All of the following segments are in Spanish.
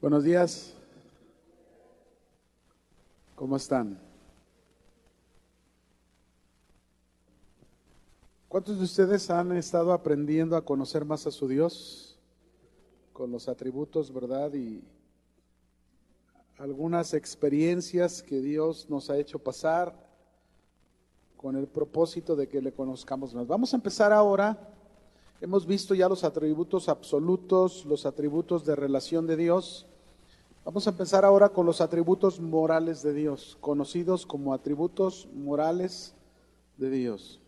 Buenos días, ¿cómo están? ¿Cuántos de ustedes han estado aprendiendo a conocer más a su Dios con los atributos, verdad? Y algunas experiencias que Dios nos ha hecho pasar con el propósito de que le conozcamos más. Vamos a empezar ahora. Hemos visto ya los atributos absolutos, los atributos de relación de Dios. Vamos a empezar ahora con los atributos morales de Dios, conocidos como atributos morales de Dios.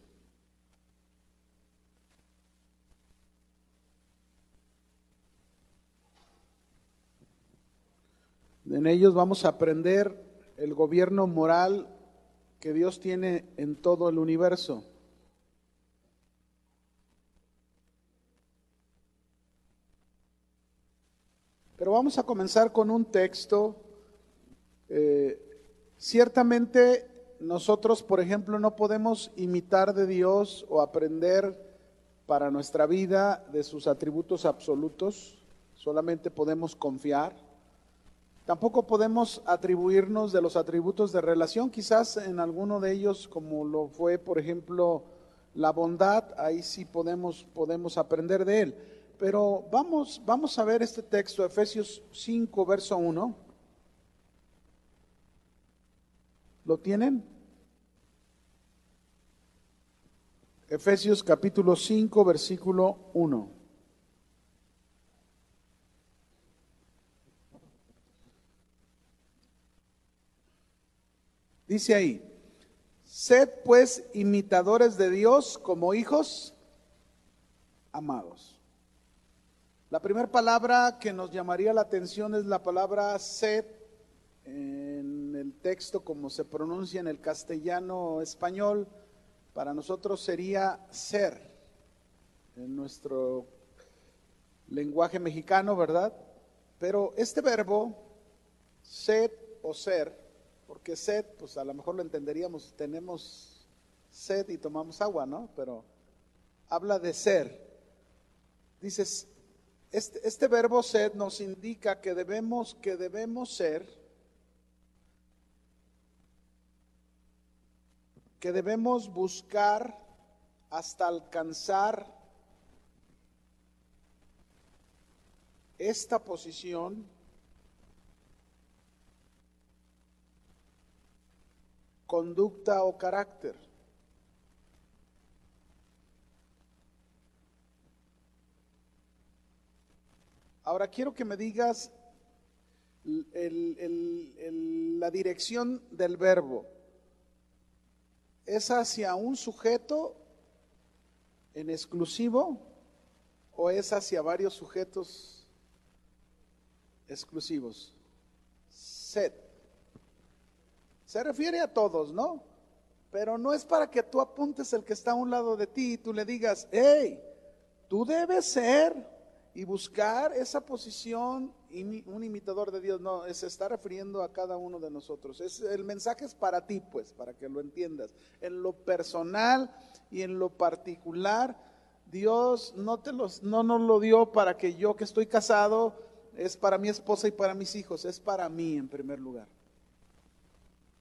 En ellos vamos a aprender el gobierno moral que Dios tiene en todo el universo. Pero vamos a comenzar con un texto. Ciertamente nosotros, por ejemplo, no podemos imitar de Dios o aprender para nuestra vida de sus atributos absolutos, solamente podemos confiar. Tampoco podemos atribuirnos de los atributos de relación, quizás en alguno de ellos, como lo fue, por ejemplo, la bondad, ahí sí podemos aprender de él. Pero vamos a ver este texto, Efesios 5, verso 1. ¿Lo tienen? Efesios capítulo 5, versículo 1. Dice ahí: sed pues imitadores de Dios como hijos amados. La primera palabra que nos llamaría la atención es la palabra sed en el texto como se pronuncia en el castellano español. Para nosotros sería ser en nuestro lenguaje mexicano, ¿verdad? Pero este verbo, sed o ser, porque sed, pues a lo mejor lo entenderíamos, tenemos sed y tomamos agua, ¿no? Pero habla de ser. Dices, este verbo sed nos indica que debemos ser, que debemos buscar hasta alcanzar esta posición conducta o carácter. Ahora quiero que me digas la dirección del verbo. ¿Es hacia un sujeto en exclusivo o es hacia varios sujetos exclusivos? Sed. Se refiere a todos, ¿no? Pero no es para que tú apuntes el que está a un lado de ti y tú le digas, hey, tú debes ser y buscar esa posición, un imitador de Dios. No, se está refiriendo a cada uno de nosotros. El mensaje es para ti, pues, para que lo entiendas. En lo personal y en lo particular, Dios no nos lo dio para que yo que estoy casado, es para mi esposa y para mis hijos, es para mí en primer lugar.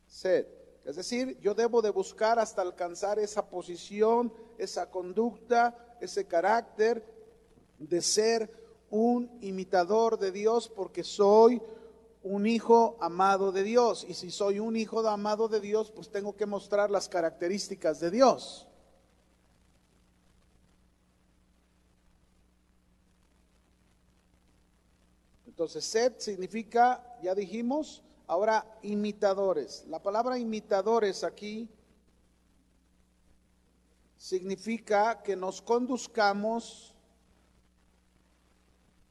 Sed. Es decir, yo debo de buscar hasta alcanzar esa posición, esa conducta, ese carácter de ser un imitador de Dios, porque soy un hijo amado de Dios. Y si soy un hijo amado de Dios, pues tengo que mostrar las características de Dios. Entonces, sed significa, ya dijimos, ahora imitadores. La palabra imitadores aquí significa que nos conduzcamos,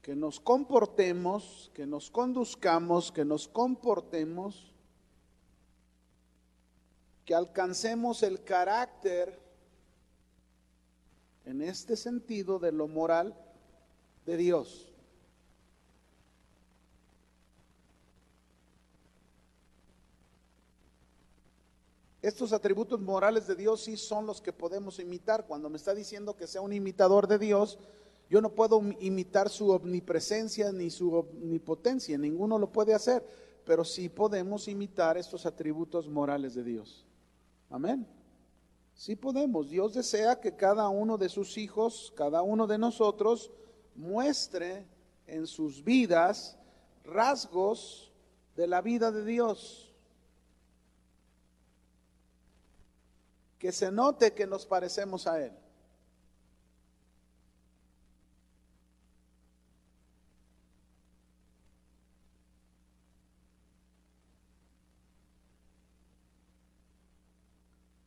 que nos comportemos, que nos conduzcamos, que nos comportemos, que alcancemos el carácter, en este sentido de lo moral, de Dios. Estos atributos morales de Dios sí son los que podemos imitar. Cuando me está diciendo que sea un imitador de Dios, Yo no puedo imitar su omnipresencia ni su omnipotencia, ninguno lo puede hacer, pero sí podemos imitar estos atributos morales de Dios. Amén. Sí podemos. Dios desea que cada uno de sus hijos, cada uno de nosotros, muestre en sus vidas rasgos de la vida de Dios. Que se note que nos parecemos a Él.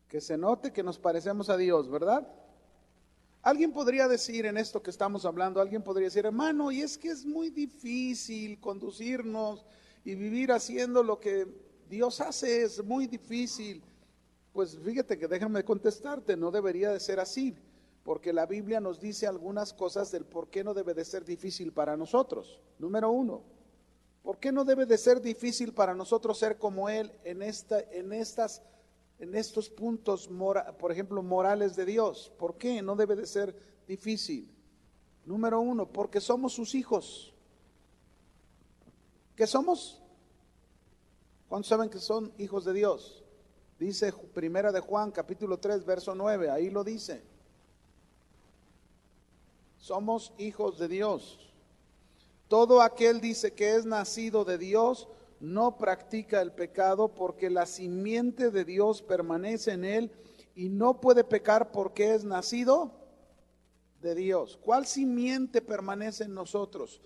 Que se note que nos parecemos a Dios, ¿verdad? Alguien podría decir en esto que estamos hablando, alguien podría decir, hermano, y es que es muy difícil conducirnos y vivir haciendo lo que Dios hace, es muy difícil. Pues fíjate que déjame contestarte, no debería de ser así, porque la Biblia nos dice algunas cosas del por qué no debe de ser difícil para nosotros. Número uno, ¿por qué no debe de ser difícil para nosotros ser como Él en estos puntos, por ejemplo, morales de Dios? ¿Por qué no debe de ser difícil? Número uno, porque somos sus hijos. ¿Qué somos? ¿Cuántos saben que son hijos de Dios? Dice Primera de Juan, capítulo 3, verso 9, ahí lo dice. Somos hijos de Dios. Todo aquel, dice, que es nacido de Dios, no practica el pecado, porque la simiente de Dios permanece en él y no puede pecar porque es nacido de Dios. ¿Cuál simiente permanece en nosotros?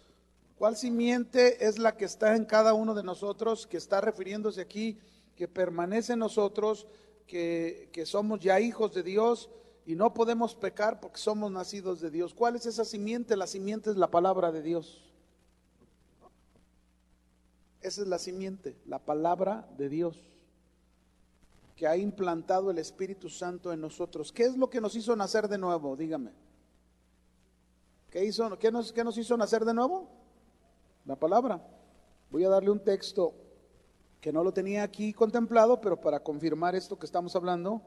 ¿Cuál simiente es la que está en cada uno de nosotros, que está refiriéndose aquí, que permanece en nosotros, que somos ya hijos de Dios y no podemos pecar porque somos nacidos de Dios? ¿Cuál es esa simiente? La simiente es la palabra de Dios. Esa es la simiente, la palabra de Dios, que ha implantado el Espíritu Santo en nosotros. ¿Qué es lo que nos hizo nacer de nuevo? Dígame. ¿Qué nos hizo nacer de nuevo? La palabra. Voy a darle un texto que no lo tenía aquí contemplado, pero para confirmar esto que estamos hablando,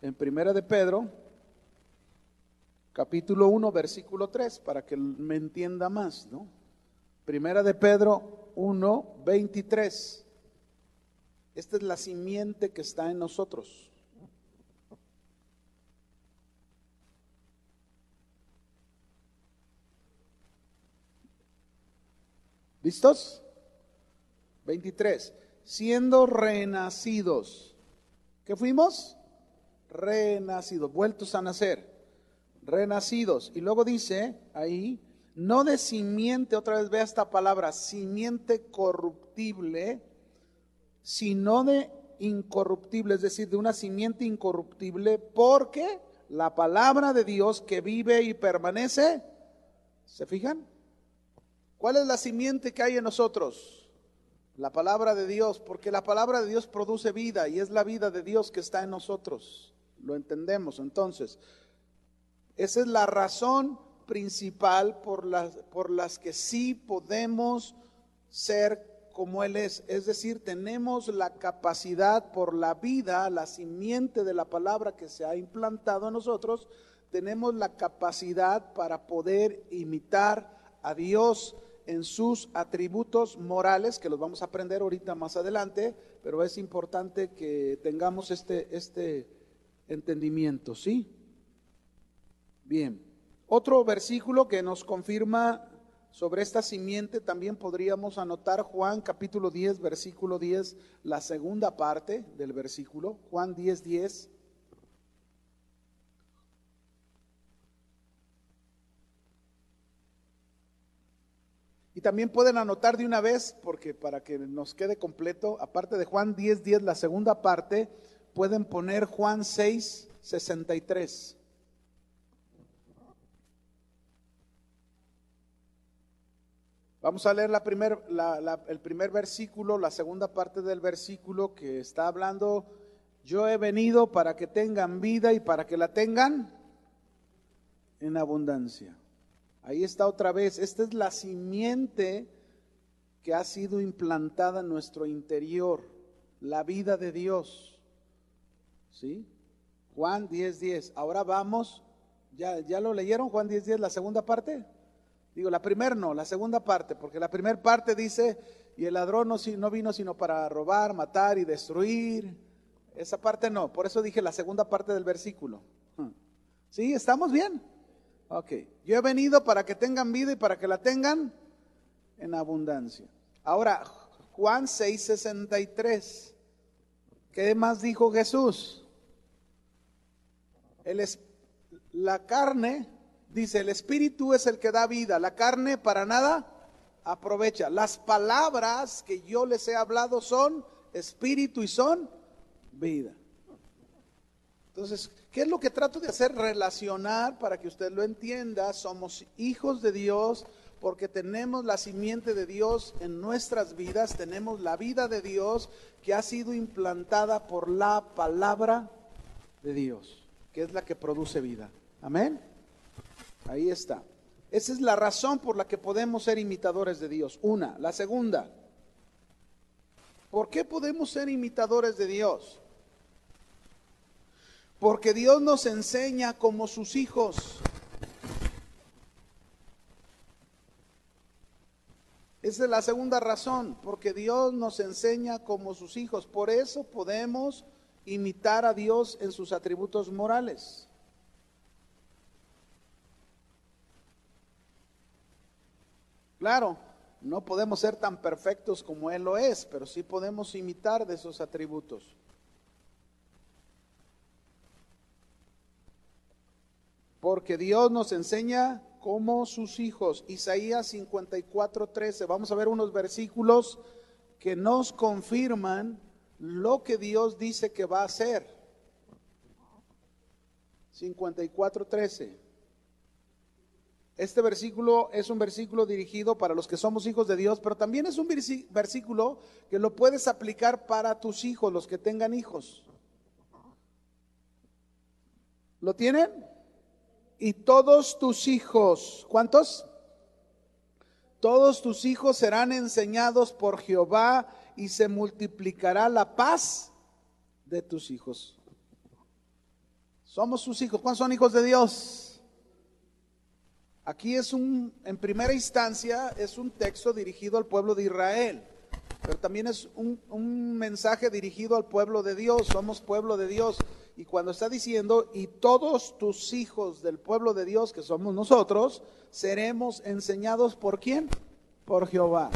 en Primera de Pedro, capítulo 1, versículo 3, para que me entienda más, ¿no? Primera de Pedro 1, 23. Esta es la simiente que está en nosotros. ¿Listos? 23. Siendo renacidos. ¿Qué fuimos? Renacidos, vueltos a nacer. Renacidos. Y luego dice ahí, no de simiente, otra vez vea esta palabra, simiente corruptible, sino de incorruptible, es decir, de una simiente incorruptible, porque la palabra de Dios que vive y permanece, ¿se fijan? ¿Cuál es la simiente que hay en nosotros? La palabra de Dios, porque la palabra de Dios produce vida y es la vida de Dios que está en nosotros. Lo entendemos. Entonces, esa es la razón principal por las que sí podemos ser como Él es decir, tenemos la capacidad por la vida, la simiente de la palabra que se ha implantado en nosotros, tenemos la capacidad para poder imitar a Dios en sus atributos morales, que los vamos a aprender ahorita más adelante, pero es importante que tengamos este entendimiento, ¿sí? Bien, otro versículo que nos confirma sobre esta simiente, también podríamos anotar Juan capítulo 10, versículo 10, la segunda parte del versículo, Juan 10, 10. Y también pueden anotar de una vez, porque para que nos quede completo, aparte de Juan 10, 10, la segunda parte, pueden poner Juan 6, 63. Vamos a leer el primer versículo, la segunda parte del versículo que está hablando, yo he venido para que tengan vida y para que la tengan en abundancia. Ahí está otra vez, esta es la simiente que ha sido implantada en nuestro interior, la vida de Dios. ¿Sí? Juan 10, 10. Ahora vamos ¿Ya lo leyeron? Juan 10:10, la segunda parte. Digo, la primera no, la segunda parte, porque la primera parte dice, y el ladrón no vino sino para robar, matar y destruir. Esa parte no, por eso dije la segunda parte del versículo. ¿Sí? ¿Estamos bien? Ok. Yo he venido para que tengan vida y para que la tengan en abundancia. Ahora, Juan 6:63. ¿Qué más dijo Jesús? La carne, dice, el espíritu es el que da vida, la carne para nada aprovecha. Las palabras que yo les he hablado son espíritu y son vida. Entonces, ¿qué es lo que trato de hacer? Relacionar para que usted lo entienda. Somos hijos de Dios porque tenemos la simiente de Dios en nuestras vidas, tenemos la vida de Dios que ha sido implantada por la palabra de Dios, que es la que produce vida. Amén. Ahí está. Esa es la razón por la que podemos ser imitadores de Dios. Una. La segunda, ¿por qué podemos ser imitadores de Dios? Porque Dios nos enseña como sus hijos. Esa es la segunda razón, porque Dios nos enseña como sus hijos. Por eso podemos imitar a Dios en sus atributos morales. Claro, no podemos ser tan perfectos como Él lo es, pero sí podemos imitar de esos atributos. Porque Dios nos enseña como sus hijos. Isaías 54:13. Vamos a ver unos versículos que nos confirman lo que Dios dice que va a hacer. 54:13. Este versículo es un versículo dirigido para los que somos hijos de Dios, pero también es un versículo que lo puedes aplicar para tus hijos, los que tengan hijos. ¿Lo tienen? Y todos tus hijos, ¿cuántos? Todos tus hijos serán enseñados por Jehová y se multiplicará la paz de tus hijos. Somos sus hijos. ¿Cuántos son hijos de Dios? Aquí en primera instancia, es un texto dirigido al pueblo de Israel, pero también es un mensaje dirigido al pueblo de Dios. Somos pueblo de Dios. Y cuando está diciendo, y todos tus hijos del pueblo de Dios, que somos nosotros, seremos enseñados ¿por quién? Por Jehová.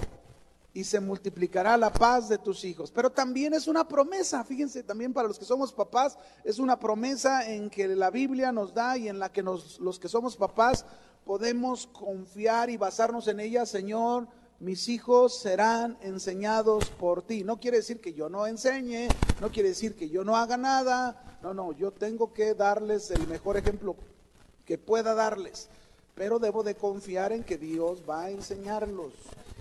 Y se multiplicará la paz de tus hijos. Pero también es una promesa, fíjense, también para los que somos papás, es una promesa en que la Biblia nos da y en la que los que somos papás podemos confiar y basarnos en ella. Señor, mis hijos serán enseñados por ti. No quiere decir que yo no enseñe, no quiere decir que yo no haga nada. No, yo tengo que darles el mejor ejemplo que pueda darles, pero debo de confiar en que Dios va a enseñarlos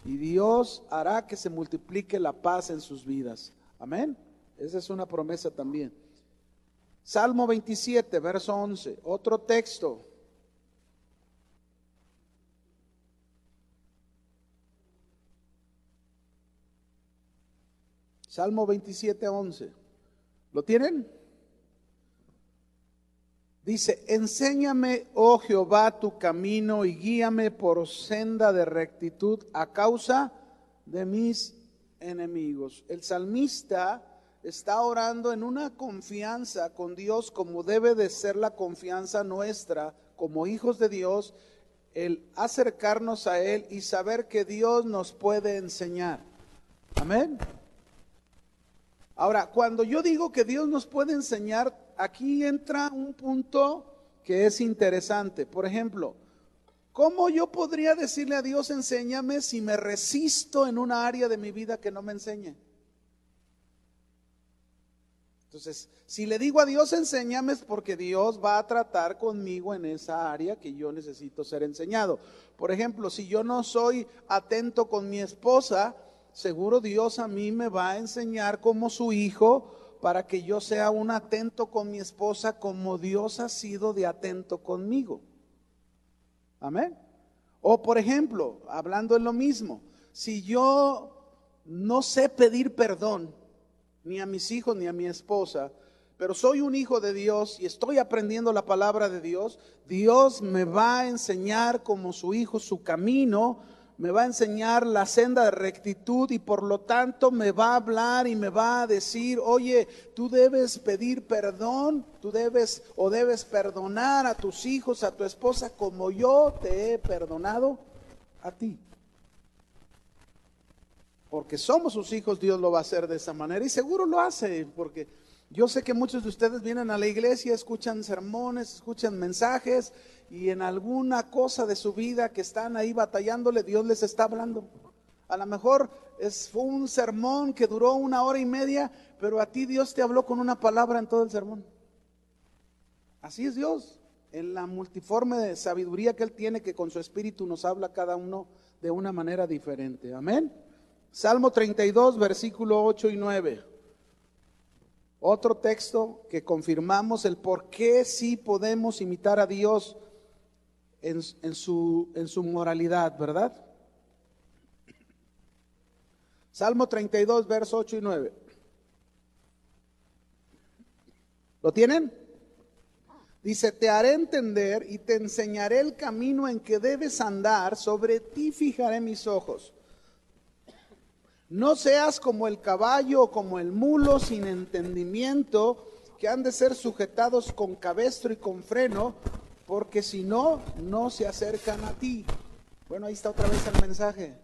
y Dios hará que se multiplique la paz en sus vidas. Amén. Esa es una promesa también. Salmo 27, verso 11, otro texto. Salmo 27, 11. ¿Lo tienen? Dice, enséñame, oh Jehová, tu camino y guíame por senda de rectitud a causa de mis enemigos. El salmista está orando en una confianza con Dios como debe de ser la confianza nuestra como hijos de Dios, el acercarnos a Él y saber que Dios nos puede enseñar. Amén. Ahora, cuando yo digo que Dios nos puede enseñar, aquí entra un punto que es interesante. Por ejemplo, ¿cómo yo podría decirle a Dios enséñame si me resisto en una área de mi vida que no me enseñe? Entonces, si le digo a Dios enséñame es porque Dios va a tratar conmigo en esa área que yo necesito ser enseñado. Por ejemplo, si yo no soy atento con mi esposa, seguro Dios a mí me va a enseñar como su hijo para que yo sea un atento con mi esposa como Dios ha sido de atento conmigo. Amén. O por ejemplo, hablando en lo mismo, si yo no sé pedir perdón ni a mis hijos ni a mi esposa, pero soy un hijo de Dios y estoy aprendiendo la palabra de Dios, Dios me va a enseñar como su hijo su camino, me va a enseñar la senda de rectitud y por lo tanto me va a hablar y me va a decir, oye, tú debes pedir perdón, tú debes perdonar a tus hijos, a tu esposa, como yo te he perdonado a ti. Porque somos sus hijos, Dios lo va a hacer de esa manera y seguro lo hace, porque yo sé que muchos de ustedes vienen a la iglesia, escuchan sermones, escuchan mensajes y en alguna cosa de su vida que están ahí batallándole, Dios les está hablando. A lo mejor fue un sermón que duró 1 hora y media, pero a ti Dios te habló con una palabra en todo el sermón. Así es Dios, en la multiforme sabiduría que Él tiene, que con su espíritu nos habla cada uno de una manera diferente. Amén. Salmo 32, versículo 8 y 9. Otro texto que confirmamos el por qué sí podemos imitar a Dios en su moralidad, ¿verdad? Salmo 32, versos 8 y 9. ¿Lo tienen? Dice, te haré entender y te enseñaré el camino en que debes andar, sobre ti fijaré mis ojos. No seas como el caballo o como el mulo sin entendimiento, que han de ser sujetados con cabestro y con freno, porque si no, no se acercan a ti. Bueno, ahí está otra vez el mensaje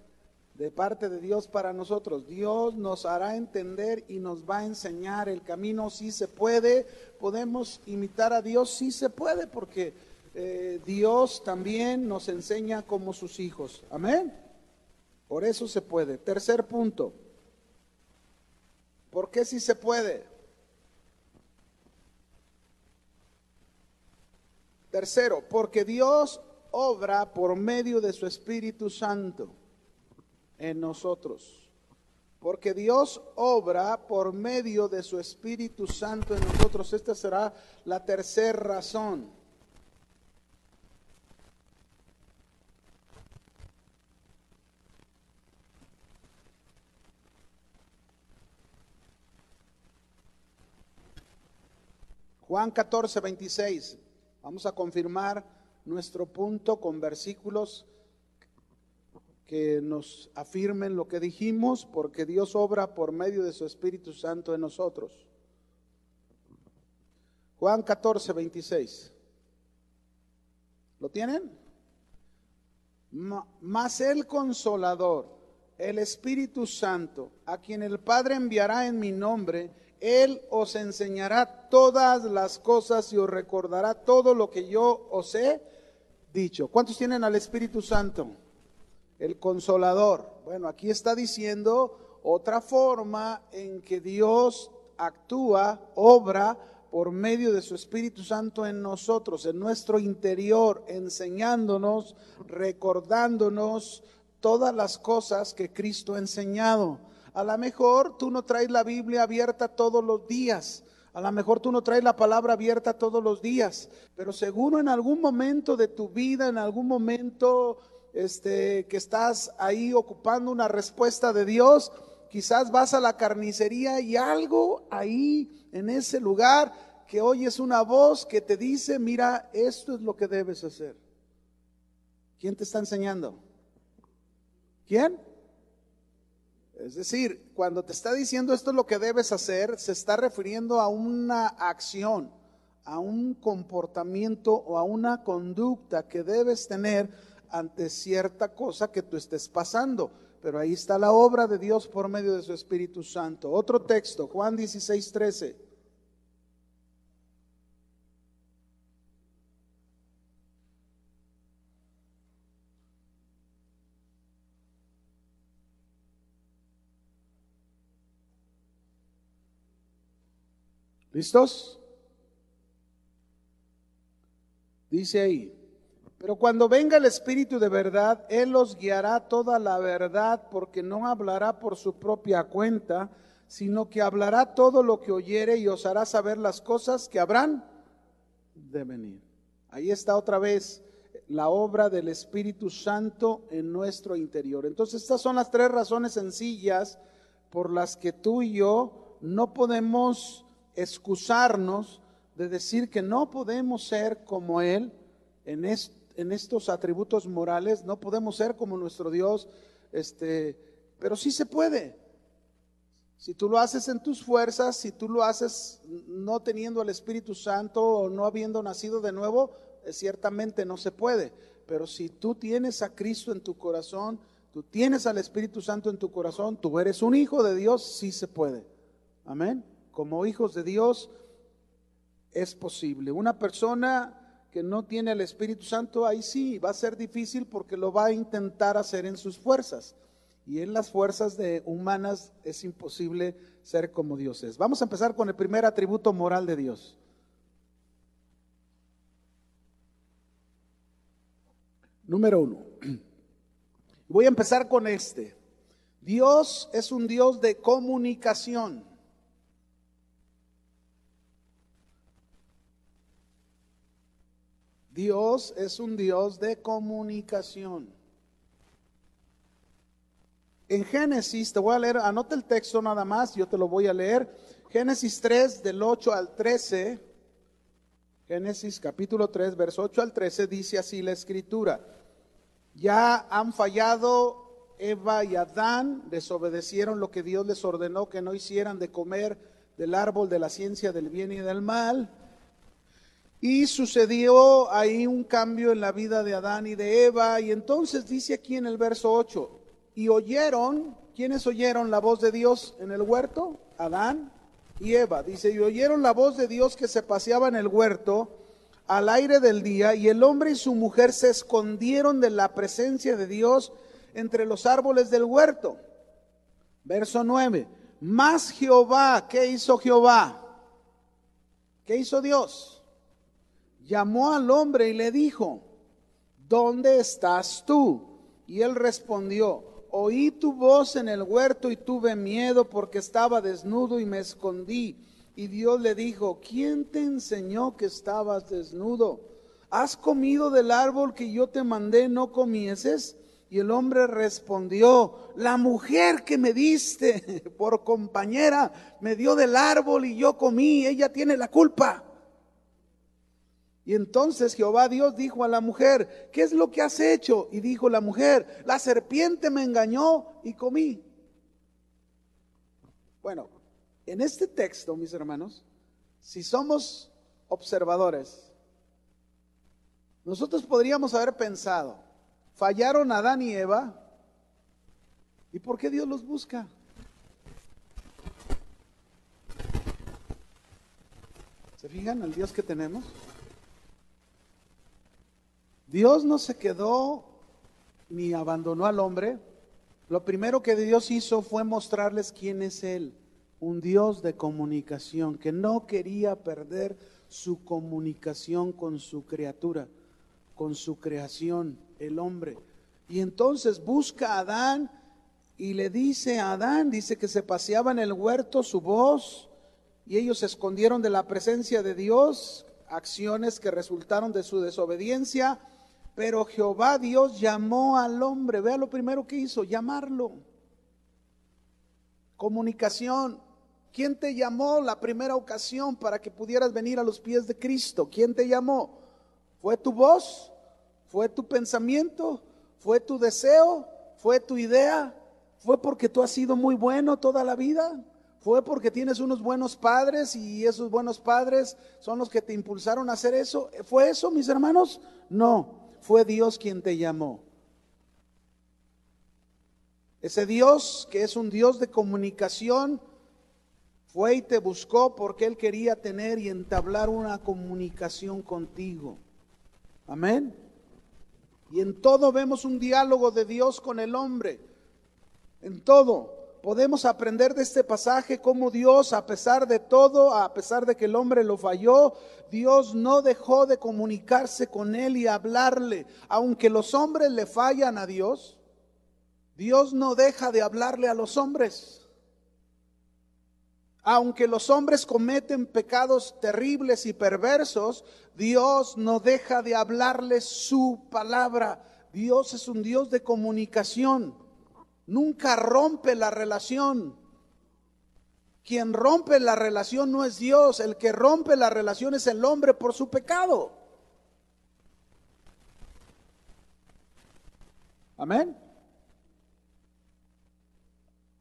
de parte de Dios para nosotros. Dios nos hará entender y nos va a enseñar el camino. Sí se puede, podemos imitar a Dios, sí se puede, porque Dios también nos enseña como sus hijos. Amén. Por eso se puede. Tercer punto. ¿Por qué sí se puede? Tercero, porque Dios obra por medio de su Espíritu Santo en nosotros. Porque Dios obra por medio de su Espíritu Santo en nosotros. Esta será la tercera razón. Juan 14, 26. Vamos a confirmar nuestro punto con versículos que nos afirmen lo que dijimos, porque Dios obra por medio de su Espíritu Santo en nosotros. Juan 14, 26. ¿Lo tienen? Mas el Consolador, el Espíritu Santo, a quien el Padre enviará en mi nombre, Él os enseñará todas las cosas y os recordará todo lo que yo os he dicho. ¿Cuántos tienen al Espíritu Santo? El Consolador. Bueno, aquí está diciendo otra forma en que Dios actúa, obra por medio de su Espíritu Santo en nosotros, en nuestro interior, enseñándonos, recordándonos todas las cosas que Cristo ha enseñado. A lo mejor tú no traes la Biblia abierta todos los días, a lo mejor tú no traes la palabra abierta todos los días, pero seguro en algún momento de tu vida, en algún momento que estás ahí ocupando una respuesta de Dios, quizás vas a la carnicería y algo ahí en ese lugar que oyes una voz que te dice, mira, esto es lo que debes hacer. ¿Quién te está enseñando? ¿Quién? Es decir, cuando te está diciendo esto es lo que debes hacer, se está refiriendo a una acción, a un comportamiento o a una conducta que debes tener ante cierta cosa que tú estés pasando. Pero ahí está la obra de Dios por medio de su Espíritu Santo. Otro texto, Juan 16, 13. ¿Listos? Dice ahí, pero cuando venga el Espíritu de verdad, Él os guiará toda la verdad, porque no hablará por su propia cuenta, sino que hablará todo lo que oyere y os hará saber las cosas que habrán de venir. Ahí está otra vez la obra del Espíritu Santo en nuestro interior. Entonces estas son las 3 razones sencillas por las que tú y yo no podemos excusarnos de decir que no podemos ser como Él en estos atributos morales, no podemos ser como nuestro Dios, pero sí se puede. Si tú lo haces en tus fuerzas, si tú lo haces no teniendo al Espíritu Santo o no habiendo nacido de nuevo, ciertamente no se puede. Pero si tú tienes a Cristo en tu corazón, tú tienes al Espíritu Santo en tu corazón, tú eres un hijo de Dios, sí se puede. Amén. Como hijos de Dios es posible. Una persona que no tiene el Espíritu Santo, ahí sí va a ser difícil porque lo va a intentar hacer en sus fuerzas. Y en las fuerzas humanas es imposible ser como Dios es. Vamos a empezar con el primer atributo moral de Dios. Número 1. Voy a empezar con este. Dios es un Dios de comunicación. Dios es un Dios de comunicación. En Génesis, te voy a leer, anota el texto nada más, yo te lo voy a leer. Génesis 3, del 8 al 13. Génesis capítulo 3, verso 8 al 13, dice así la escritura. Ya han fallado Eva y Adán, desobedecieron lo que Dios les ordenó que no hicieran, de comer del árbol de la ciencia del bien y del mal. Y sucedió ahí un cambio en la vida de Adán y de Eva. Y entonces dice aquí en el verso 8, y oyeron, ¿quiénes oyeron la voz de Dios en el huerto? Adán y Eva. Dice, y oyeron la voz de Dios que se paseaba en el huerto al aire del día, y el hombre y su mujer se escondieron de la presencia de Dios entre los árboles del huerto. Verso 9, mas Jehová, ¿qué hizo Jehová? ¿Qué hizo Dios? Llamó al hombre y le dijo, ¿dónde estás tú? Y él respondió, oí tu voz en el huerto y tuve miedo porque estaba desnudo y me escondí. Y Dios le dijo, ¿quién te enseñó que estabas desnudo? ¿Has comido del árbol que yo te mandé no comieses? Y el hombre respondió, la mujer que me diste por compañera me dio del árbol y yo comí, ella tiene la culpa. Y entonces Jehová Dios dijo a la mujer, ¿qué es lo que has hecho? Y dijo la mujer, la serpiente me engañó y comí. Bueno, en este texto, mis hermanos, si somos observadores, nosotros podríamos haber pensado, fallaron Adán y Eva, ¿y por qué Dios los busca? ¿Se fijan el Dios que tenemos? Dios no se quedó ni abandonó al hombre. Lo primero que Dios hizo fue mostrarles quién es Él, un Dios de comunicación, que no quería perder su comunicación con su criatura, con su creación, el hombre. Y entonces busca a Adán y le dice a Adán, dice que se paseaba en el huerto su voz, y ellos se escondieron de la presencia de Dios, acciones que resultaron de su desobediencia. Pero Jehová Dios llamó al hombre. Vea lo primero que hizo, llamarlo. Comunicación. ¿Quién te llamó la primera ocasión para que pudieras venir a los pies de Cristo? ¿Quién te llamó? ¿Fue tu voz? ¿Fue tu pensamiento? ¿Fue tu deseo? ¿Fue tu idea? ¿Fue porque tú has sido muy bueno toda la vida? ¿Fue porque tienes unos buenos padres y esos buenos padres son los que te impulsaron a hacer eso? ¿Fue eso, mis hermanos? No. Fue Dios quien te llamó. Ese Dios, que es un Dios de comunicación, fue y te buscó porque Él quería tener y entablar una comunicación contigo. Amén. Y en todo vemos un diálogo de Dios con el hombre. En todo. Podemos aprender de este pasaje cómo Dios, a pesar de todo, a pesar de que el hombre lo falló, Dios no dejó de comunicarse con él y hablarle. Aunque los hombres le fallan a Dios, Dios no deja de hablarle a los hombres. Aunque los hombres cometen pecados terribles y perversos, Dios no deja de hablarles su palabra. Dios es un Dios de comunicación. Nunca rompe la relación. Quien rompe la relación no es Dios, el que rompe la relación es el hombre por su pecado. Amén.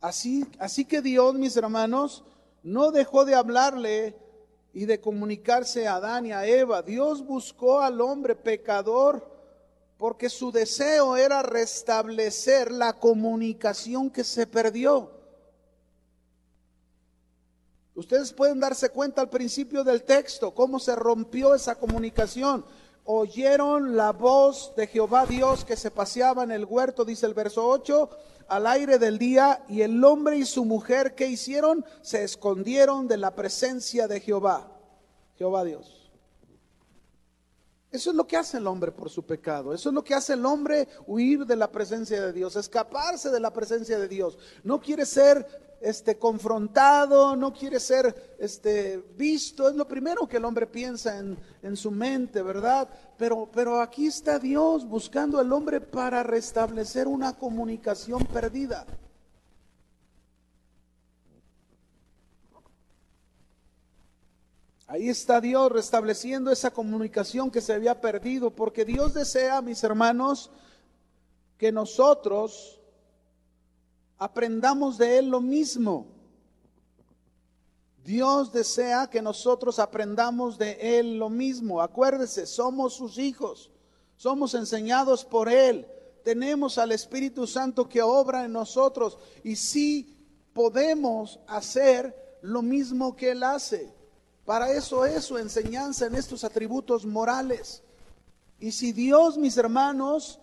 Así que Dios, mis hermanos, no dejó de hablarle y de comunicarse a Adán y a Eva. Dios buscó al hombre pecador porque su deseo era restablecer la comunicación que se perdió. Ustedes pueden darse cuenta al principio del texto cómo se rompió esa comunicación. Oyeron la voz de Jehová Dios que se paseaba en el huerto, dice el verso 8, al aire del día, y el hombre y su mujer, ¿qué hicieron? Se escondieron de la presencia de Jehová Dios. Eso es lo que hace el hombre por su pecado. Eso es lo que hace el hombre, huir de la presencia de Dios, escaparse de la presencia de Dios. No quiere ser confrontado, no quiere ser visto. Es lo primero que el hombre piensa en su mente, ¿verdad? Pero aquí está Dios buscando al hombre para restablecer una comunicación perdida. Ahí está Dios restableciendo esa comunicación que se había perdido, porque Dios desea, mis hermanos, que nosotros aprendamos de Él lo mismo. Dios desea que nosotros aprendamos de Él lo mismo. Acuérdese, somos sus hijos, somos enseñados por Él, tenemos al Espíritu Santo que obra en nosotros y sí podemos hacer lo mismo que Él hace. Para eso es su enseñanza en estos atributos morales. Y si Dios, mis hermanos,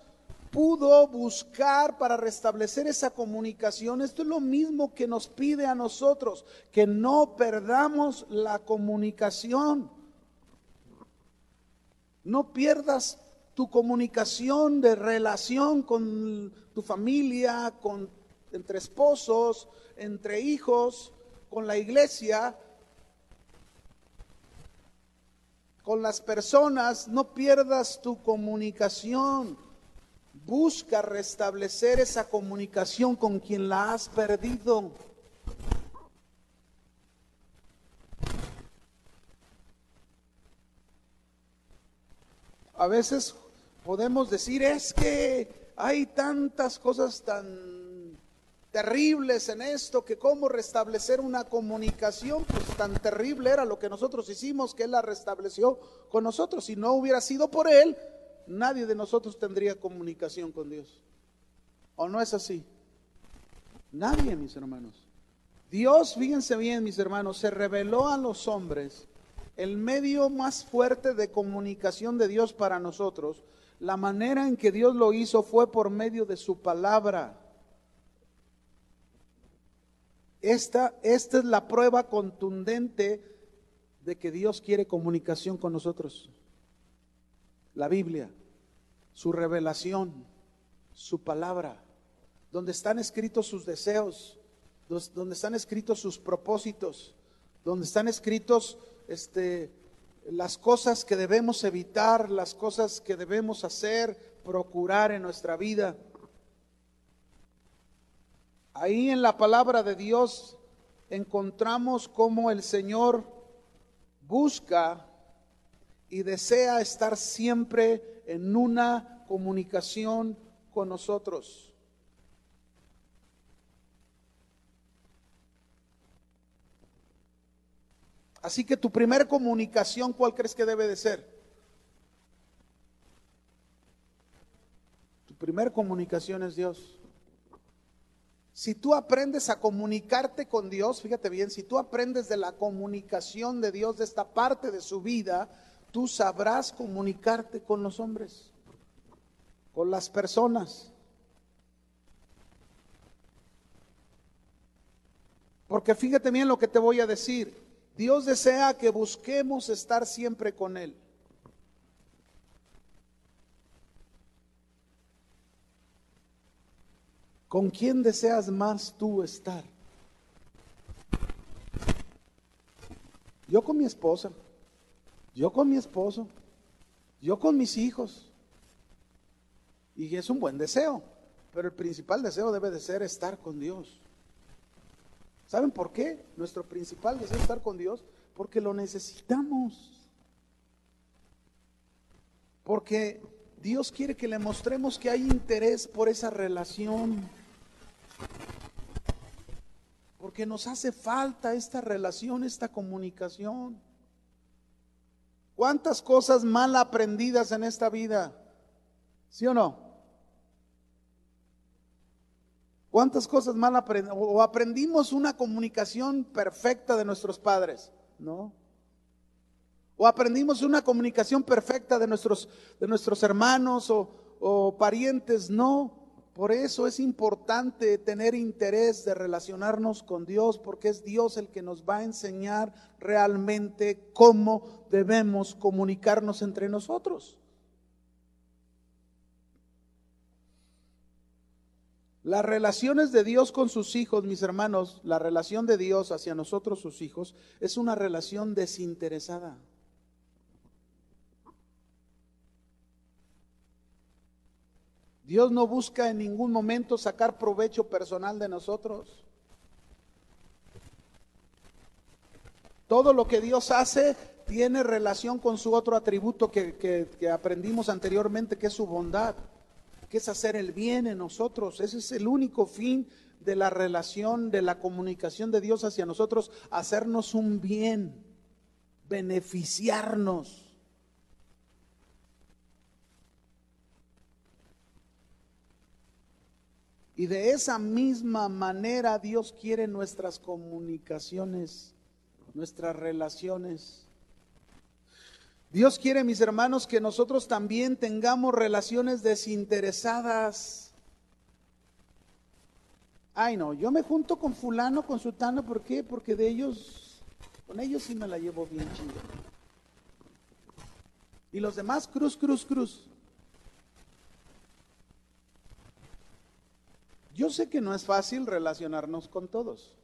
pudo buscar para restablecer esa comunicación, esto es lo mismo que nos pide a nosotros, que no perdamos la comunicación. No pierdas tu comunicación de relación con tu familia, entre esposos, entre hijos, con la iglesia, con las personas. No pierdas tu comunicación. Busca restablecer esa comunicación con quien la has perdido. A veces podemos decir, es que hay tantas cosas tan terribles en esto, que cómo restablecer una comunicación. Pues tan terrible era lo que nosotros hicimos, que Él la restableció con nosotros. Si no hubiera sido por Él, nadie de nosotros tendría comunicación con Dios. ¿O no es así? Nadie, mis hermanos. Dios, fíjense bien, mis hermanos, se reveló a los hombres el medio más fuerte de comunicación de Dios para nosotros. La manera en que Dios lo hizo fue por medio de su palabra. Esta es la prueba contundente de que Dios quiere comunicación con nosotros. La Biblia, su revelación, su palabra, donde están escritos sus deseos, donde están escritos sus propósitos, donde están escritos las cosas que debemos evitar, las cosas que debemos hacer, procurar en nuestra vida. Ahí en la palabra de Dios encontramos cómo el Señor busca y desea estar siempre en una comunicación con nosotros. Así que tu primer comunicación, ¿cuál crees que debe de ser? Tu primer comunicación es Dios. Si tú aprendes a comunicarte con Dios, fíjate bien, si tú aprendes de la comunicación de Dios, de esta parte de su vida, tú sabrás comunicarte con los hombres, con las personas. Porque fíjate bien lo que te voy a decir. Dios desea que busquemos estar siempre con Él. ¿Con quién deseas más tú estar? Yo con mi esposa, yo con mi esposo, yo con mis hijos. Y es un buen deseo, pero el principal deseo debe de ser estar con Dios. ¿Saben por qué? Nuestro principal deseo es estar con Dios, porque lo necesitamos. Porque Dios quiere que le mostremos que hay interés por esa relación. Porque nos hace falta esta relación, esta comunicación. ¿Cuántas cosas mal aprendidas en esta vida? ¿Sí o no? ¿Cuántas cosas mal aprendimos? ¿O aprendimos una comunicación perfecta de nuestros padres? ¿No? ¿O aprendimos una comunicación perfecta de nuestros hermanos o parientes? No. Por eso es importante tener interés de relacionarnos con Dios, porque es Dios el que nos va a enseñar realmente cómo debemos comunicarnos entre nosotros. Las relaciones de Dios con sus hijos, mis hermanos, la relación de Dios hacia nosotros, sus hijos, es una relación desinteresada. Dios no busca en ningún momento sacar provecho personal de nosotros. Todo lo que Dios hace tiene relación con su otro atributo que aprendimos anteriormente, que es su bondad, que es hacer el bien en nosotros. Ese es el único fin de la relación, de la comunicación de Dios hacia nosotros, hacernos un bien, beneficiarnos. Y de esa misma manera Dios quiere nuestras comunicaciones, nuestras relaciones. Dios quiere, mis hermanos, que nosotros también tengamos relaciones desinteresadas. Ay, no, yo me junto con fulano, con sutano, ¿por qué? Porque con ellos sí me la llevo bien chido. Y los demás, cruz, cruz, cruz. Yo sé que no es fácil relacionarnos con todos.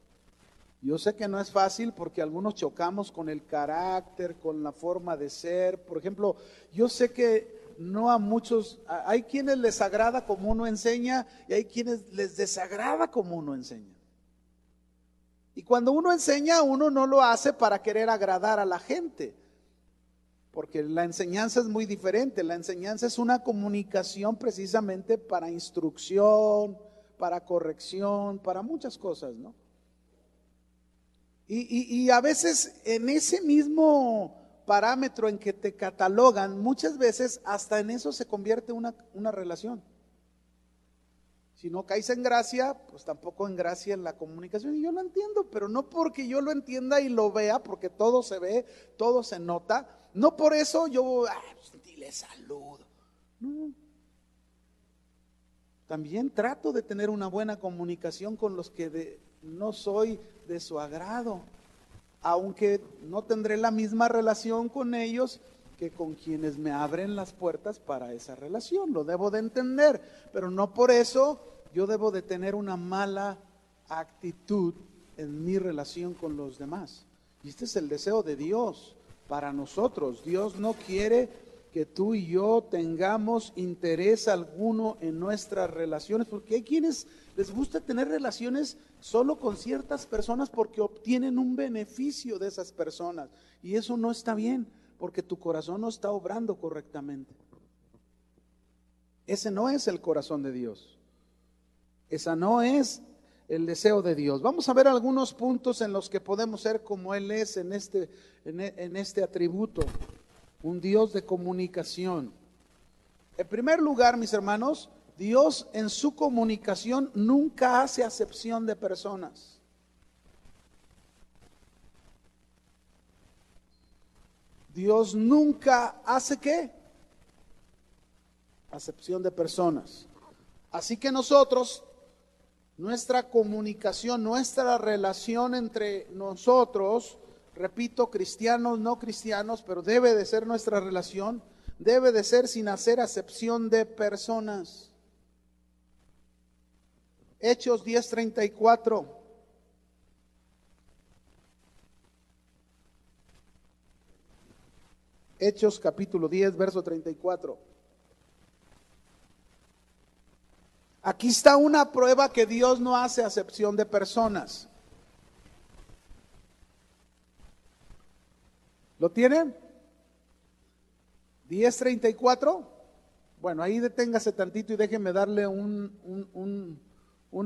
Yo sé que no es fácil porque algunos chocamos con el carácter, con la forma de ser. Por ejemplo, yo sé que no a muchos, hay quienes les agrada como uno enseña y hay quienes les desagrada como uno enseña. Y cuando uno enseña, uno no lo hace para querer agradar a la gente, porque la enseñanza es muy diferente. La enseñanza es una comunicación precisamente para instrucción, para corrección, para muchas cosas, ¿no? Y a veces en ese mismo parámetro en que te catalogan, muchas veces hasta en eso se convierte una relación. Si no caes en gracia, pues tampoco en gracia en la comunicación. Y yo lo entiendo, pero no porque yo lo entienda y lo vea, porque todo se ve, todo se nota. No por eso yo, le saludo. No. También trato de tener una buena comunicación con los que no soy de su agrado, aunque no tendré la misma relación con ellos que con quienes me abren las puertas para esa relación. Lo debo de entender, pero no por eso yo debo de tener una mala actitud en mi relación con los demás. Y este es el deseo de Dios para nosotros. Dios no quiere que tú y yo tengamos interés alguno en nuestras relaciones, porque hay quienes les gusta tener relaciones solo con ciertas personas porque obtienen un beneficio de esas personas, y eso no está bien, porque tu corazón no está obrando correctamente. Ese no es el corazón de Dios, esa no es el deseo de Dios. Vamos a ver algunos puntos en los que podemos ser como Él es en este atributo. Un Dios de comunicación. En primer lugar, mis hermanos, Dios en su comunicación nunca hace acepción de personas. Dios nunca hace ¿qué? Acepción de personas. Así que nosotros, nuestra comunicación, nuestra relación entre nosotros, repito, cristianos, no cristianos, pero debe de ser nuestra relación, debe de ser sin hacer acepción de personas. Hechos 10:34. Hechos capítulo 10, verso 34. Aquí está una prueba que Dios no hace acepción de personas. ¿Lo tienen? 10:34. Bueno, ahí deténgase tantito y déjenme darle un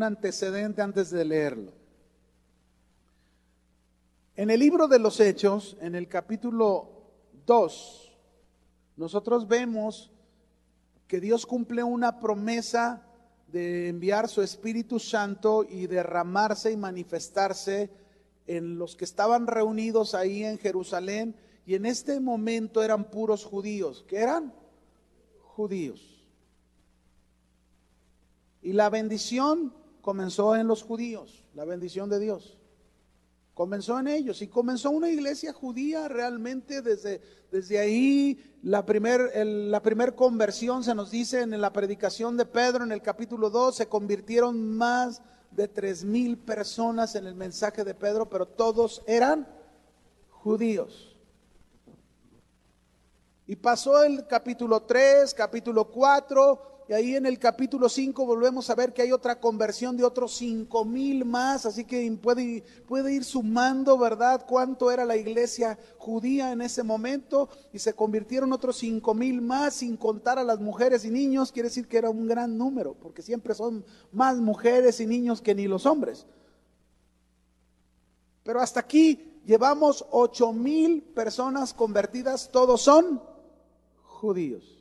antecedente antes de leerlo. En el libro de los Hechos, en el capítulo 2, nosotros vemos que Dios cumple una promesa de enviar su Espíritu Santo y derramarse y manifestarse en los que estaban reunidos ahí en Jerusalén, y en este momento eran puros judíos. ¿Qué eran? Judíos. Y la bendición comenzó en los judíos, la bendición de Dios. Comenzó en ellos y comenzó una iglesia judía realmente desde ahí. La primer conversión se nos dice en la predicación de Pedro en el capítulo 2, se convirtieron más de 3,000 personas en el mensaje de Pedro, pero todos eran judíos. Y pasó el capítulo 3, capítulo 4, y ahí en el capítulo 5 volvemos a ver que hay otra conversión de otros 5,000 más, así que puede ir sumando, ¿verdad?, cuánto era la iglesia judía en ese momento, y se convirtieron otros 5,000 más, sin contar a las mujeres y niños. Quiere decir que era un gran número, porque siempre son más mujeres y niños que ni los hombres. Pero hasta aquí llevamos 8,000 personas convertidas, todos son judíos.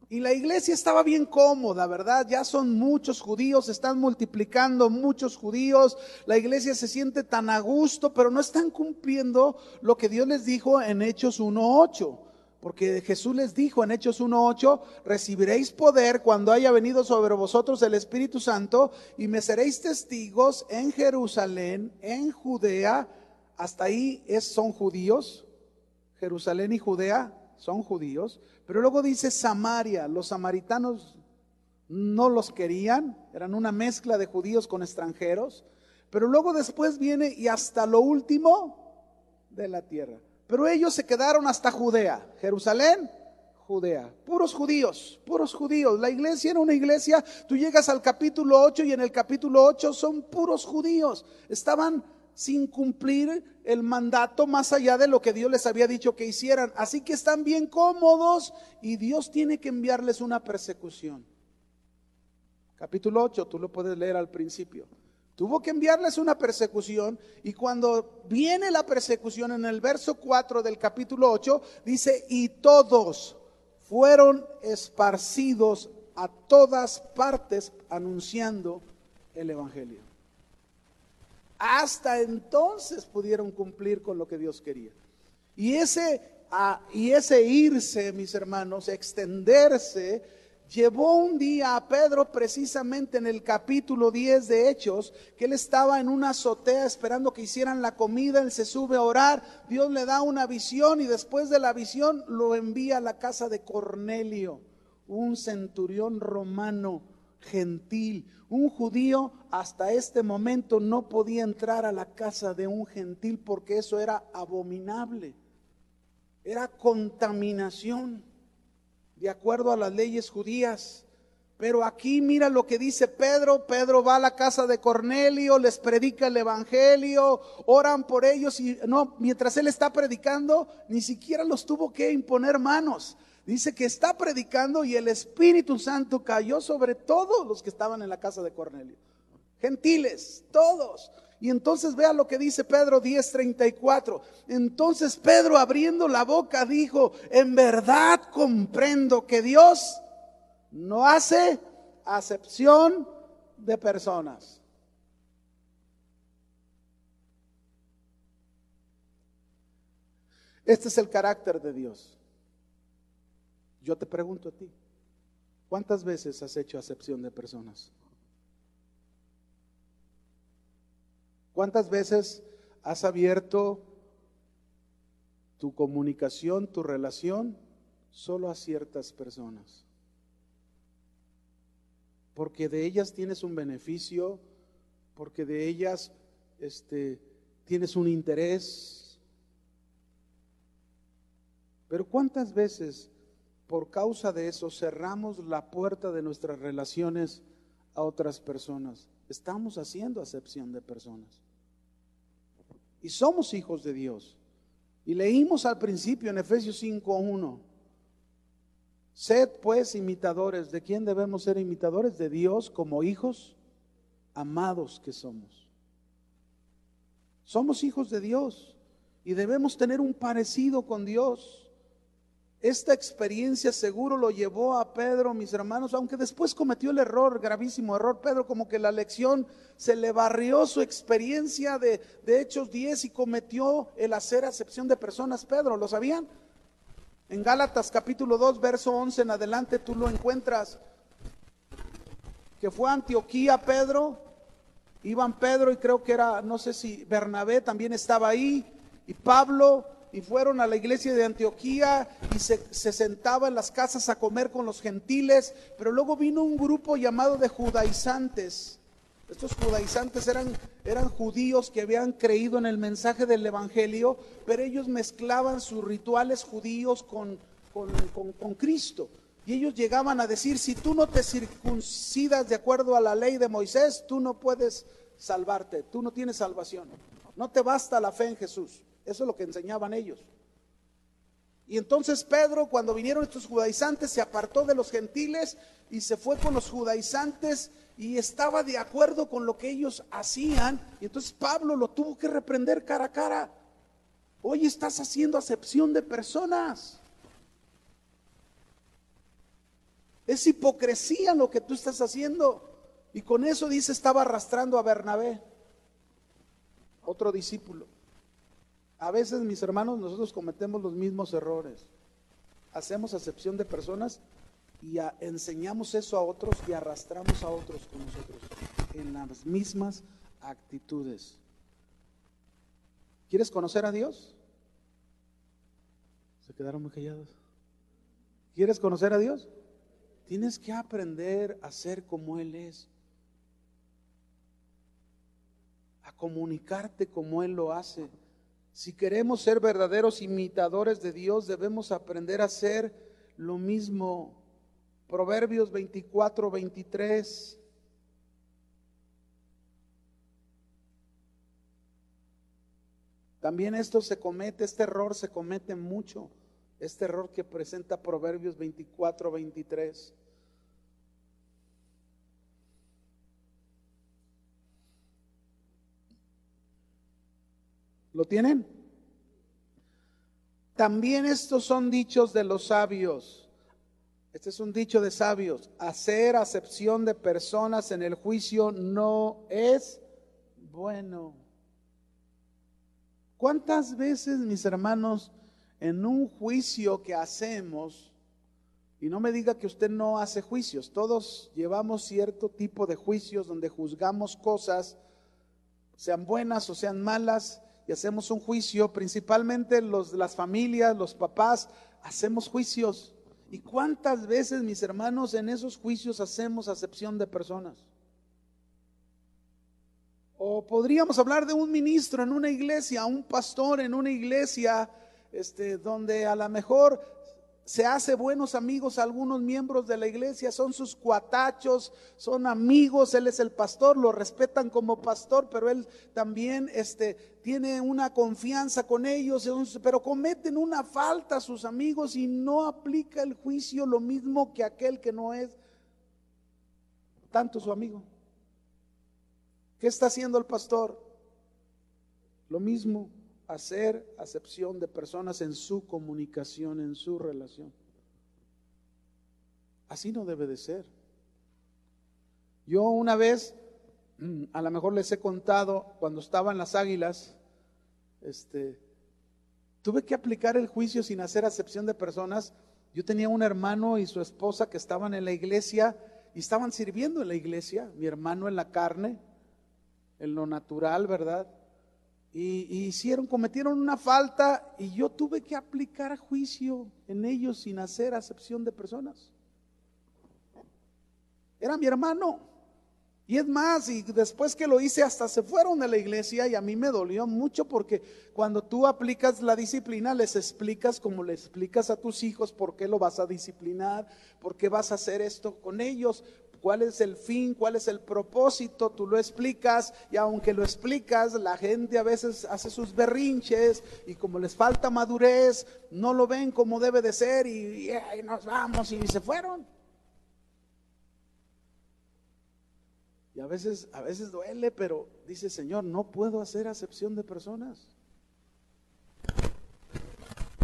Y la iglesia estaba bien cómoda, ¿verdad? Ya son muchos judíos, se están multiplicando muchos judíos, la iglesia se siente tan a gusto, pero no están cumpliendo lo que Dios les dijo en Hechos 1:8. Porque Jesús les dijo en Hechos 1:8, recibiréis poder cuando haya venido sobre vosotros el Espíritu Santo, y me seréis testigos en Jerusalén, en Judea. Hasta ahí son judíos. Jerusalén y Judea son judíos, pero luego dice Samaria. Los samaritanos no los querían, eran una mezcla de judíos con extranjeros, pero luego después viene y hasta lo último de la tierra. Pero ellos se quedaron hasta Judea, Jerusalén, Judea, puros judíos, puros judíos. La iglesia era una iglesia, tú llegas al capítulo 8 y en el capítulo 8 son puros judíos, estaban sin cumplir el mandato más allá de lo que Dios les había dicho que hicieran. Así que están bien cómodos y Dios tiene que enviarles una persecución. Capítulo 8, tú lo puedes leer al principio. Tuvo que enviarles una persecución, y cuando viene la persecución en el verso 4 del capítulo 8, dice, y todos fueron esparcidos a todas partes anunciando el evangelio. Hasta entonces pudieron cumplir con lo que Dios quería. Y ese irse, mis hermanos, extenderse, llevó un día a Pedro, precisamente en el capítulo 10 de Hechos, que él estaba en una azotea esperando que hicieran la comida. Él se sube a orar, Dios le da una visión, y después de la visión lo envía a la casa de Cornelio, un centurión romano gentil. Un judío hasta este momento no podía entrar a la casa de un gentil, porque eso era abominable, era contaminación de acuerdo a las leyes judías. Pero aquí mira lo que dice Pedro. Pedro va a la casa de Cornelio, les predica el evangelio, oran por ellos, y no, mientras él está predicando, ni siquiera los tuvo que imponer manos. Dice que está predicando y el Espíritu Santo cayó sobre todos los que estaban en la casa de Cornelio. Gentiles, todos. Y entonces vea lo que dice Pedro 10:34. Entonces Pedro, abriendo la boca, dijo, en verdad comprendo que Dios no hace acepción de personas. Este es el carácter de Dios. Yo te pregunto a ti, ¿cuántas veces has hecho acepción de personas? ¿Cuántas veces has abierto tu comunicación, tu relación, solo a ciertas personas? Porque de ellas tienes un beneficio, porque de ellas tienes un interés. Pero ¿cuántas veces por causa de eso cerramos la puerta de nuestras relaciones a otras personas? Estamos haciendo acepción de personas. Y somos hijos de Dios. Y leímos al principio en Efesios 5:1. Sed pues imitadores. ¿De quién debemos ser imitadores? De Dios, como hijos amados que somos. Somos hijos de Dios y debemos tener un parecido con Dios. Esta experiencia seguro lo llevó a Pedro, mis hermanos, aunque después cometió el error, gravísimo error. Pedro, como que la lección se le barrió su experiencia de Hechos 10 y cometió el hacer acepción de personas. Pedro, ¿lo sabían? En Gálatas capítulo 2, verso 11 en adelante tú lo encuentras. Que fue a Antioquía Pedro, iban Pedro y creo que era, no sé si Bernabé también estaba ahí, y Pablo, y fueron a la iglesia de Antioquía y se sentaba en las casas a comer con los gentiles, pero luego vino un grupo llamado de judaizantes. Estos judaizantes eran judíos que habían creído en el mensaje del evangelio, pero ellos mezclaban sus rituales judíos con Cristo. Y ellos llegaban a decir, si tú no te circuncidas de acuerdo a la ley de Moisés, tú no puedes salvarte, tú no tienes salvación. No te basta la fe en Jesús. Eso es lo que enseñaban ellos. Y entonces Pedro, cuando vinieron estos judaizantes, se apartó de los gentiles y se fue con los judaizantes y estaba de acuerdo con lo que ellos hacían. Y entonces Pablo lo tuvo que reprender cara a cara. Hoy estás haciendo acepción de personas. Es hipocresía lo que tú estás haciendo. Y con eso dice, estaba arrastrando a Bernabé, otro discípulo. A veces, mis hermanos, nosotros cometemos los mismos errores. Hacemos acepción de personas y enseñamos eso a otros y arrastramos a otros con nosotros en las mismas actitudes. ¿Quieres conocer a Dios? Se quedaron muy callados. ¿Quieres conocer a Dios? Tienes que aprender a ser como Él es, a comunicarte como Él lo hace. Si queremos ser verdaderos imitadores de Dios, debemos aprender a hacer lo mismo. Proverbios 24:23. También este error se comete mucho. Este error que presenta Proverbios 24:23. ¿Lo tienen? También estos son dichos de los sabios. Este es un dicho de sabios. Hacer acepción de personas en el juicio no es bueno. ¿Cuántas veces, mis hermanos, en un juicio que hacemos, y no me diga que usted no hace juicios, todos llevamos cierto tipo de juicios donde juzgamos cosas, sean buenas o sean malas, y hacemos un juicio, principalmente las familias, los papás, hacemos juicios. ¿Y cuántas veces, mis hermanos, en esos juicios hacemos acepción de personas? O podríamos hablar de un ministro en una iglesia, un pastor en una iglesia, donde a lo mejor se hace buenos amigos a algunos miembros de la iglesia, son sus cuatachos, son amigos, él es el pastor, lo respetan como pastor, pero él también tiene una confianza con ellos, pero cometen una falta sus amigos y no aplica el juicio lo mismo que aquel que no es tanto su amigo. ¿Qué está haciendo el pastor? Lo mismo. Hacer acepción de personas en su comunicación, en su relación. Así no debe de ser. Yo una vez, a lo mejor les he contado, cuando estaba en las Águilas, tuve que aplicar el juicio sin hacer acepción de personas. Yo tenía un hermano y su esposa que estaban en la iglesia y estaban sirviendo en la iglesia, mi hermano en la carne, en lo natural, ¿verdad? Y cometieron una falta y yo tuve que aplicar juicio en ellos sin hacer acepción de personas. Era mi hermano. Y es más, y después que lo hice hasta se fueron de la iglesia y a mí me dolió mucho porque cuando tú aplicas la disciplina les explicas como le explicas a tus hijos por qué lo vas a disciplinar, por qué vas a hacer esto con ellos, cuál es el fin, cuál es el propósito, tú lo explicas, y aunque lo explicas, la gente a veces hace sus berrinches y como les falta madurez, no lo ven como debe de ser y nos vamos y se fueron. Y a veces duele, pero dice, Señor, no puedo hacer acepción de personas.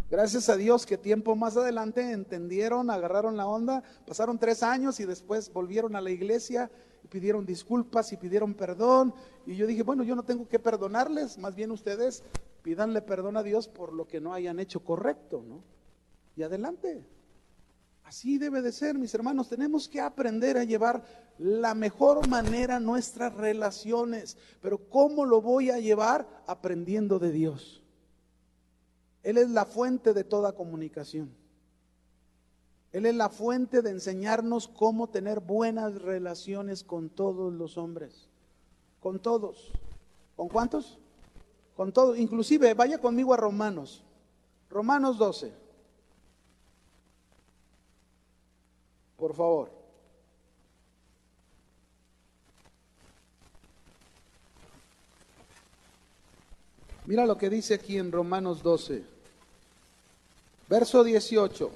Gracias a Dios que tiempo más adelante entendieron, agarraron la onda, pasaron 3 años y después volvieron a la iglesia y pidieron disculpas y pidieron perdón. Y yo dije, bueno, yo no tengo que perdonarles, más bien ustedes pídanle perdón a Dios por lo que no hayan hecho correcto, ¿no? Y adelante. Así debe de ser, mis hermanos. Tenemos que aprender a llevar la mejor manera nuestras relaciones. Pero ¿cómo lo voy a llevar? Aprendiendo de Dios. Él es la fuente de toda comunicación. Él es la fuente de enseñarnos cómo tener buenas relaciones con todos los hombres. Con todos. ¿Con cuántos? Con todos. Inclusive, vaya conmigo a Romanos. Romanos 12. Por favor. Mira lo que dice aquí en Romanos 12, verso 18.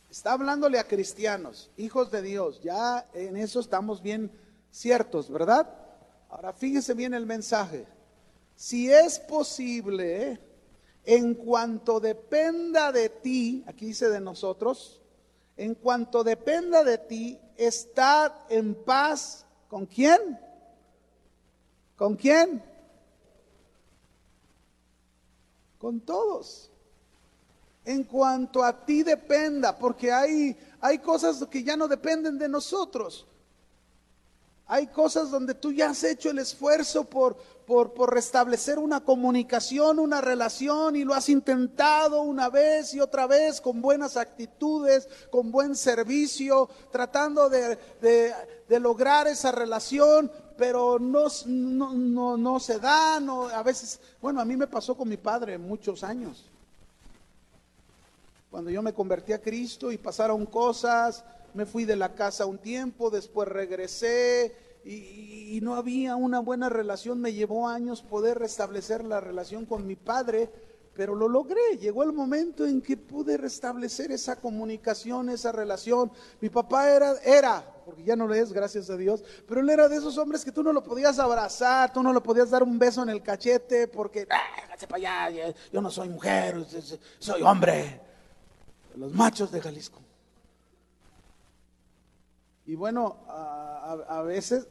Está hablándole a cristianos, hijos de Dios. Ya en eso estamos bien ciertos, ¿verdad? Ahora fíjese bien el mensaje. Si es posible, en cuanto dependa de ti, aquí dice de nosotros, en cuanto dependa de ti, estad en paz. ¿Con quién? ¿Con quién? Con todos. En cuanto a ti dependa, porque hay cosas que ya no dependen de nosotros. Hay cosas donde tú ya has hecho el esfuerzo por restablecer una comunicación, una relación, y lo has intentado una vez y otra vez con buenas actitudes, con buen servicio, tratando de lograr esa relación, pero no se da. No, a veces, bueno, a mí me pasó con mi padre muchos años. Cuando yo me convertí a Cristo y pasaron cosas, me fui de la casa un tiempo, después regresé y no había una buena relación. Me llevó años poder restablecer la relación con mi padre, pero lo logré. Llegó el momento en que pude restablecer esa comunicación, esa relación. Mi papá era, porque ya no lo es, gracias a Dios, pero él era de esos hombres que tú no lo podías abrazar, tú no le podías dar un beso en el cachete, porque, hágase para allá, yo no soy mujer, soy hombre. Los machos de Jalisco. Y bueno, a veces,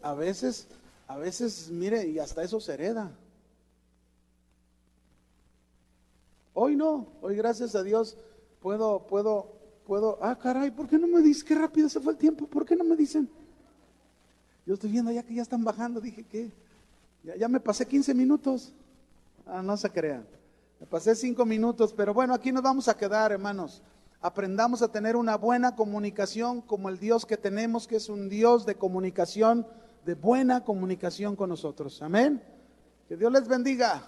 mire, y hasta eso se hereda. Hoy no, hoy gracias a Dios puedo, caray, ¿por qué no me dices? Qué rápido se fue el tiempo, ¿por qué no me dicen? Yo estoy viendo ya que ya están bajando, dije que ya me pasé 15 minutos. No se crean, me pasé 5 minutos, pero bueno, aquí nos vamos a quedar, hermanos. Aprendamos a tener una buena comunicación como el Dios que tenemos, que es un Dios de comunicación, de buena comunicación con nosotros. Amén. Que Dios les bendiga.